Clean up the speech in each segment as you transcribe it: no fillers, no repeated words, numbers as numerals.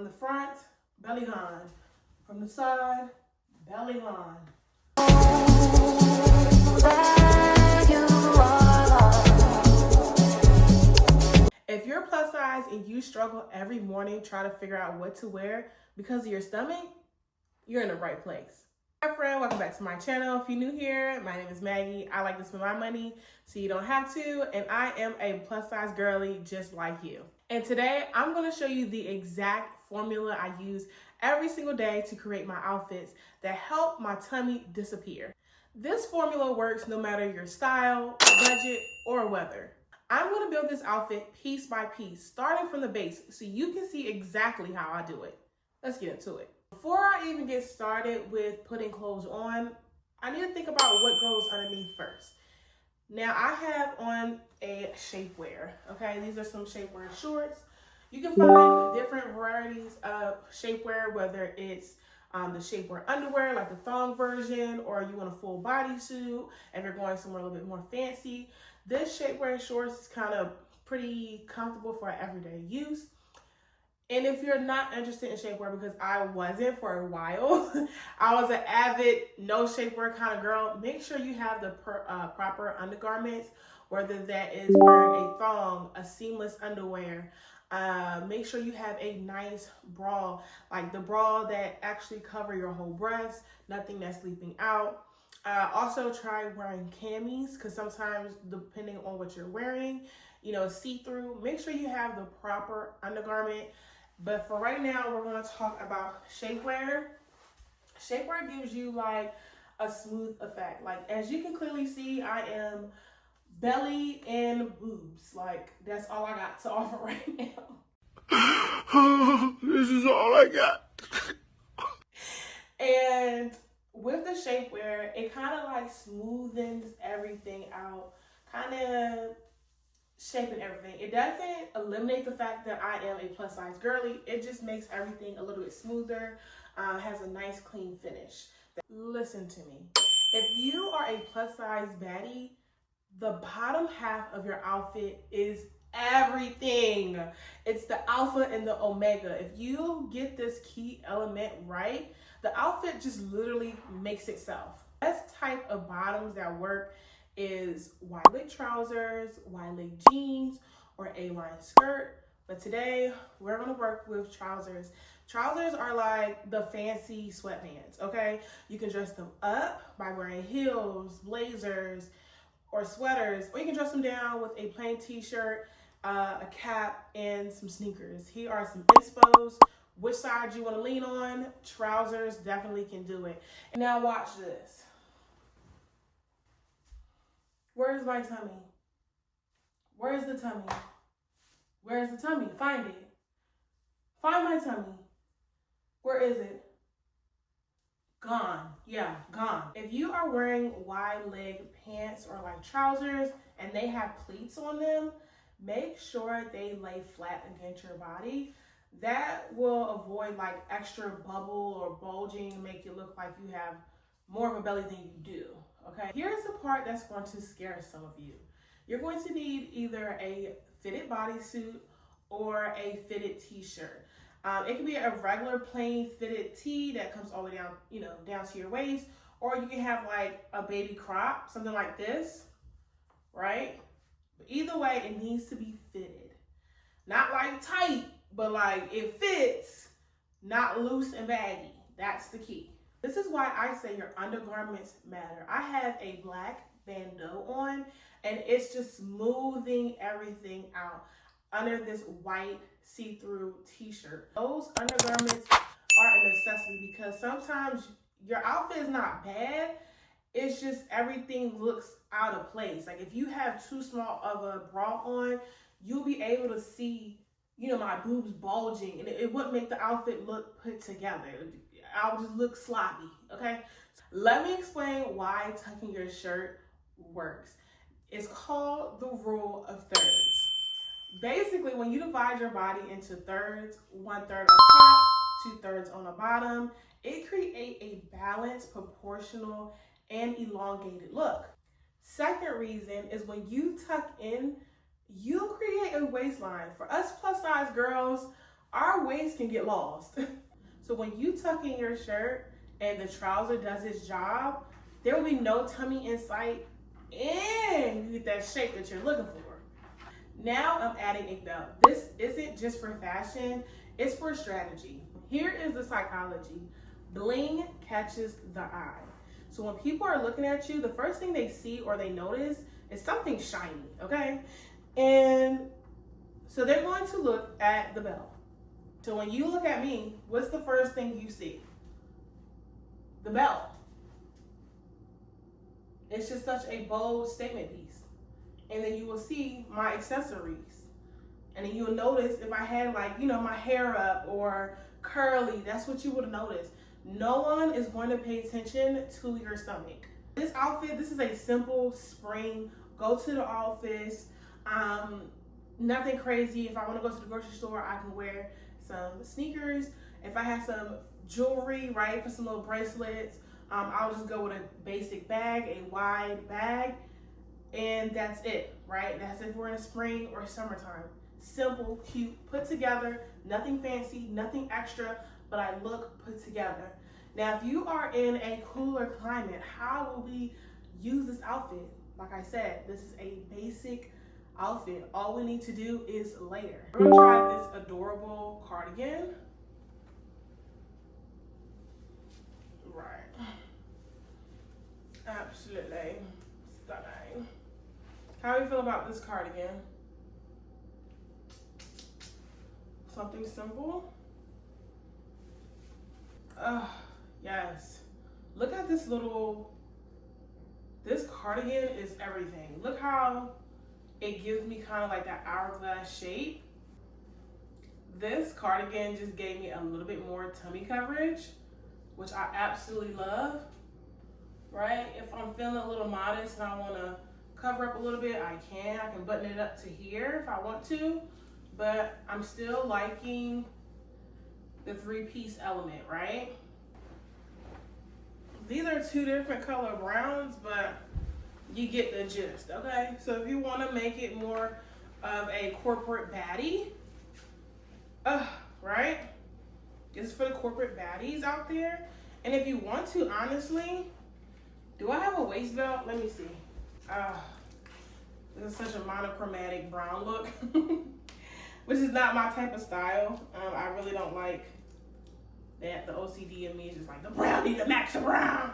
From the front, belly gone. From the side, belly gone. If you're plus size and you struggle every morning trying to figure out what to wear because of your stomach, you're in the right place. Hi friend, welcome back to my channel. If you're new here, my name is Maggie. I like to spend my money so you don't have to, and I am a plus size girly just like you. And today I'm going to show you the exact formula I use every single day to create my outfits that help my tummy disappear. This formula works no matter your style, budget, or weather. I'm going to build this outfit piece by piece, starting from the base, so you can see exactly how I do it. Let's get into it. Before I even get started with putting clothes on, I need to think about what goes underneath first. Now I have on a shapewear, okay? These are some shapewear shorts. You can find different varieties of shapewear, whether it's the shapewear underwear, like the thong version, or you want a full bodysuit, if you're going somewhere a little bit more fancy. This shapewear shorts is kind of pretty comfortable for everyday use. And if you're not interested in shapewear, because I wasn't for a while, I was an avid no shapewear kind of girl, make sure you have the proper undergarments, whether that is wearing a thong, a seamless underwear. Make sure you have a nice bra, like the bra that actually cover your whole breast, nothing that's leaping out. Also try wearing camis, because sometimes depending on what you're wearing, you know, see-through. Make sure you have the proper undergarment. But for right now, we're going to talk about shapewear. Shapewear gives you like a smooth effect. Like, as you can clearly see, I am belly and boobs. Like, that's all I got to offer right now. This is all I got. And with the shapewear, it kind of like smoothens everything out, kind of shaping everything. It doesn't eliminate the fact that I am a plus size girly. It just makes everything a little bit smoother, has a nice clean finish. Listen to me. If you are a plus size baddie, the bottom half of your outfit is everything. It's the alpha and the omega. If you get this key element right, the outfit just literally makes itself. The best type of bottoms that work is wide leg trousers, wide leg jeans, or A-line skirt. But today we're gonna work with trousers. Trousers are like the fancy sweatpants, okay? You can dress them up by wearing heels, blazers, or sweaters, or you can dress them down with a plain t-shirt, a cap, and some sneakers. Here are some inspos. Which side you want to lean on? Trousers definitely can do it. And now watch this. Where's my tummy? Where's the tummy? Where's the tummy? Find it. Find my tummy. Where is it? Gone. Yeah, gone. If you are wearing wide leg pants or like trousers and they have pleats on them, make sure they lay flat against your body. That will avoid like extra bubble or bulging and make you look like you have more of a belly than you do, okay? Here's the part that's going to scare some of you. You're going to need either a fitted bodysuit or a fitted t-shirt. It can be a regular plain fitted tee that comes all the way down, you know, down to your waist, or you can have like a baby crop, something like this, right? But either way, it needs to be fitted. Not like tight, but like it fits, not loose and baggy. That's the key. This is why I say your undergarments matter. I have a black bandeau on, and it's just smoothing everything out under this white see-through t-shirt. Those undergarments are a necessity because sometimes your outfit is not bad, it's just everything looks out of place. Like if you have too small of a bra on, you'll be able to see, you know, my boobs bulging, and it wouldn't make the outfit look put together. I would just look sloppy, okay? Let me explain why tucking your shirt works. It's called the rule of thirds. Basically, when you divide your body into thirds, 1/3 on top, 2/3 on the bottom, it creates a balanced, proportional, and elongated look. Second reason is when you tuck in, you create a waistline. For us plus size girls, our waist can get lost. So when you tuck in your shirt and the trouser does its job, there will be no tummy in sight and you get that shape that you're looking for. Now I'm adding a belt. This isn't just for fashion, it's for strategy. Here is the psychology. Bling catches the eye. So when people are looking at you, the first thing they see or they notice is something shiny, okay? And so they're going to look at the belt. So when you look at me, what's the first thing you see? The belt. It's just such a bold statement piece. And then you will see my accessories. And then you'll notice if I had like, you know, my hair up or curly, that's what you would have noticed. No one is going to pay attention to your stomach. This outfit, this is a simple spring, go to the office, nothing crazy. If I want to go to the grocery store, I can wear some sneakers. If I have some jewelry, right, for some little bracelets, I'll just go with a basic bag, a wide bag, and that's it, right? That's if we're in spring or summertime. Simple, cute, put together, nothing fancy, nothing extra, but I look put together. Now, if you are in a cooler climate, how will we use this outfit? Like I said, this is a basic outfit. All we need to do is layer. We're gonna try this adorable cardigan. Right. Absolutely stunning. How do you feel about this cardigan? Something simple? Yes. Look at this this cardigan is everything. Look how it gives me kind of like that hourglass shape. This cardigan just gave me a little bit more tummy coverage, which I absolutely love, right? If I'm feeling a little modest and I want to cover up a little bit, I can button it up to here if I want to, but I'm still liking the three-piece element, right? These are two different color browns, but you get the gist, okay? So if you want to make it more of a corporate baddie, right? This is for the corporate baddies out there. And if you want to, honestly, do I have a waist belt? Let me see. This is such a monochromatic brown look, which is not my type of style. I really don't like that. The OCD in me is just like, the brown need to match the brown.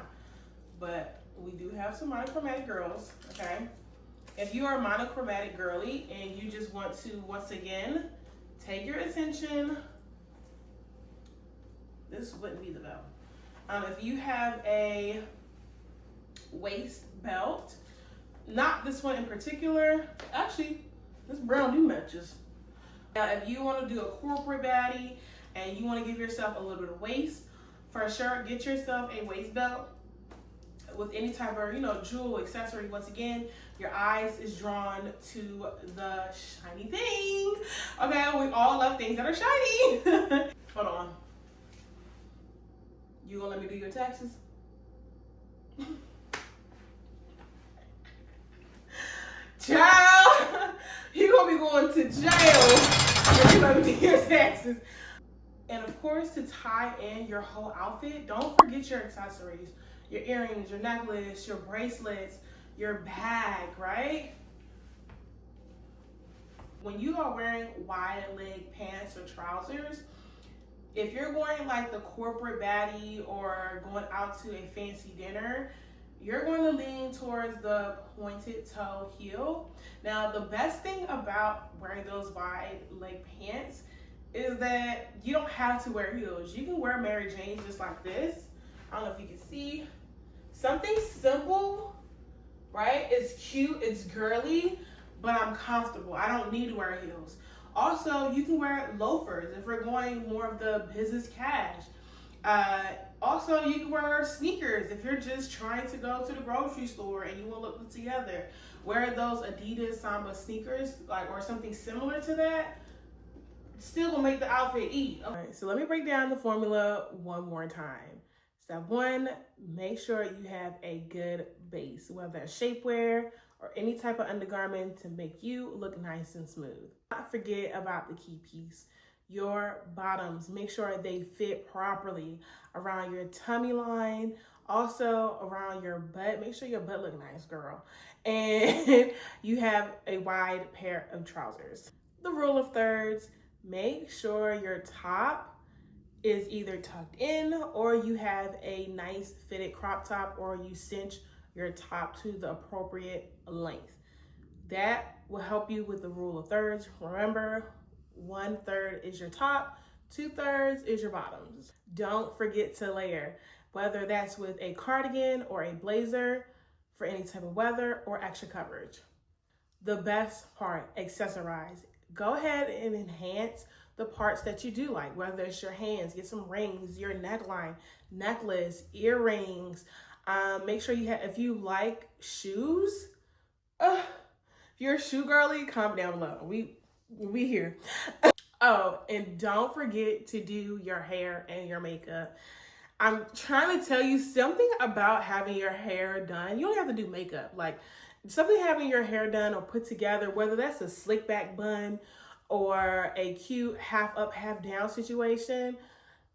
But we do have some monochromatic girls, okay? If you are a monochromatic girly and you just want to, once again, take your attention, this wouldn't be the belt. If you have a waist belt, not this one in particular, actually, this brown do matches. Now, if you want to do a corporate baddie and you want to give yourself a little bit of waist, for sure, get yourself a waist belt with any type of, you know, jewel, accessory. Once again, your eyes is drawn to the shiny thing. Okay, we all love things that are shiny. Hold on. You gonna let me do your taxes? Child, you gonna be going to jail if you let me do your taxes. And of course, to tie in your whole outfit, don't forget your accessories. Your earrings, your necklace, your bracelets, your bag, right? When you are wearing wide leg pants or trousers, if you're wearing like the corporate baddie or going out to a fancy dinner, you're going to lean towards the pointed toe heel. Now, the best thing about wearing those wide leg pants is that you don't have to wear heels. You can wear Mary Janes just like this. I don't know if you can see. Something simple, right? It's cute, it's girly, but I'm comfortable. I don't need to wear heels. Also, you can wear loafers if we're going more of the business cash. Also, you can wear sneakers if you're just trying to go to the grocery store and you want to look put together. Wear those Adidas Samba sneakers, like, or something similar to that. Still gonna make the outfit eat. Okay, so let me break down the formula one more time. Step one, make sure you have a good base, whether it's shapewear or any type of undergarment to make you look nice and smooth. Not forget about the key piece, your bottoms. Make sure they fit properly around your tummy line, also around your butt. Make sure your butt look nice, girl. And you have a wide pair of trousers. The rule of thirds, make sure your top is either tucked in or you have a nice fitted crop top or you cinch your top to the appropriate length. That will help you with the rule of thirds. Remember, 1/3 is your top, 2/3 is your bottoms. Don't forget to layer, whether that's with a cardigan or a blazer for any type of weather or extra coverage. The best part, accessorize. Go ahead and enhance the parts that you do like, whether it's your hands, get some rings, your neckline, necklace, earrings. Make sure you have, if you like shoes, if you're a shoe girly, comment down below. We here. Oh, and don't forget to do your hair and your makeup. I'm trying to tell you something about having your hair done. You don't have to do makeup. Like something having your hair done or put together, whether that's a slick back bun or a cute half up, half down situation,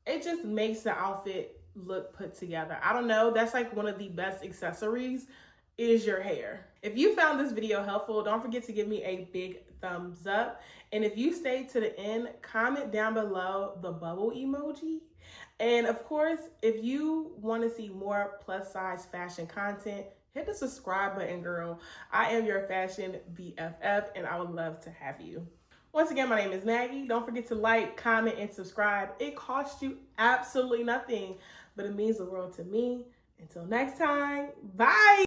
it just makes the outfit look put together. I don't know. That's like one of the best accessories is your hair. If you found this video helpful, don't forget to give me a big thumbs up. And if you stayed to the end, comment down below the bubble emoji. And of course, if you want to see more plus size fashion content, hit the subscribe button, girl. I am your fashion BFF and I would love to have you. Once again, my name is Maggie. Don't forget to like, comment, and subscribe. It costs you absolutely nothing, but it means the world to me. Until next time, bye.